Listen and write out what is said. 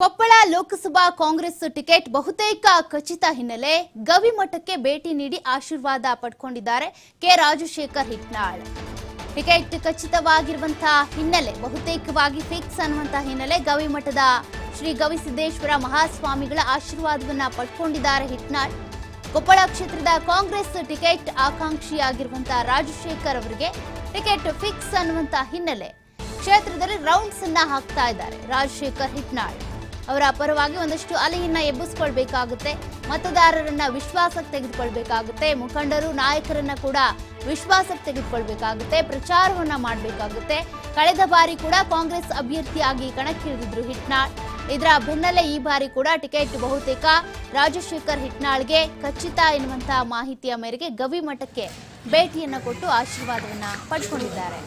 Koppal Lok Sabha Congress ticket ಬಹುತೇಕ ಖಚಿತ ಹಿನ್ನೆಲೆ ಗವಿಮಠಕ್ಕೆ ಭೇಟಿ ನೀಡಿ ಆಶೀರ್ವಾದ ಪಡೆದುಕೊಂಡಿದ್ದಾರೆ ಕೆ ರಾಜಶೇಖರ್ ಹಿಟ್ನಾಳ್. ಟಿಕೆಟ್ ಖಚಿತವಾಗಿರುವಂತಹ ಹಿನ್ನೆಲೆ ಬಹುತೇಕವಾಗಿ ಫಿಕ್ಸ್ ಅನ್ನುವಂತಹ ಹಿನ್ನೆಲೆ ಗವಿಮಠದ ಶ್ರೀ ಗವಿಸಿದ್ದೇಶ್ವರ ಮಹಾಸ್ವಾಮಿಗಳ ಆಶೀರ್ವಾದವನ್ನ ಪಡೆದುಕೊಂಡಿದ್ದಾರೆ ಹಿಟ್ನಾಳ್. ಕೊಪ್ಪಳ ಕ್ಷೇತ್ರದ ಕಾಂಗ್ರೆಸ್ ಟಿಕೆಟ್ ಆಕಾಂಕ್ಷಿಯಾಗಿರುವಂತಹ ರಾಜಶೇಖರ್ ಅವರಿಗೆ ಟಿಕೆಟ್ ಫಿಕ್ಸ್ ಅನ್ನುವಂತಹ ಹಿನ್ನೆಲೆ ಕ್ಷೇತ್ರದಲ್ಲಿ ರೌಂಡ್ಸ್ ಅನ್ನ ಹಾಕ್ತಾ ಇದ್ದಾರೆ ರಾಜಶೇಖರ್ ಹಿಟ್ನಾಳ್. ಅವರ ಪರವಾಗಿ ಒಂದಷ್ಟು ಅಲೆಯನ್ನ ಎಬ್ಬಿಸಿಕೊಳ್ಳಬೇಕಾಗುತ್ತೆ, ಮತದಾರರನ್ನ ವಿಶ್ವಾಸಕ್ಕೆ ತೆಗೆದುಕೊಳ್ಬೇಕಾಗುತ್ತೆ, ಮುಖಂಡರು ನಾಯಕರನ್ನ ಕೂಡ ವಿಶ್ವಾಸಕ್ಕೆ ತೆಗೆದುಕೊಳ್ಬೇಕಾಗುತ್ತೆ, ಪ್ರಚಾರವನ್ನ ಮಾಡಬೇಕಾಗುತ್ತೆ. ಕಳೆದ ಬಾರಿ ಕೂಡ ಕಾಂಗ್ರೆಸ್ ಅಭ್ಯರ್ಥಿಯಾಗಿ ಕಣಕ್ಕಿಳಿದಿದ್ರು ಹಿಟ್ನಾಳ್. ಇದರ ಬೆನ್ನಲ್ಲೇ ಈ ಬಾರಿ ಕೂಡ ಟಿಕೆಟ್ ಬಹುತೇಕ ರಾಜಶೇಖರ್ ಹಿಟ್ನಾಳ್ಗೆ ಖಚಿತ ಎನ್ನುವಂತಹ ಮಾಹಿತಿಯ ಮೇರೆಗೆ ಗವಿಮಠಕ್ಕೆ ಭೇಟಿಯನ್ನ ಕೊಟ್ಟು ಆಶೀರ್ವಾದವನ್ನ ಪಡೆದುಕೊಂಡಿದ್ದಾರೆ.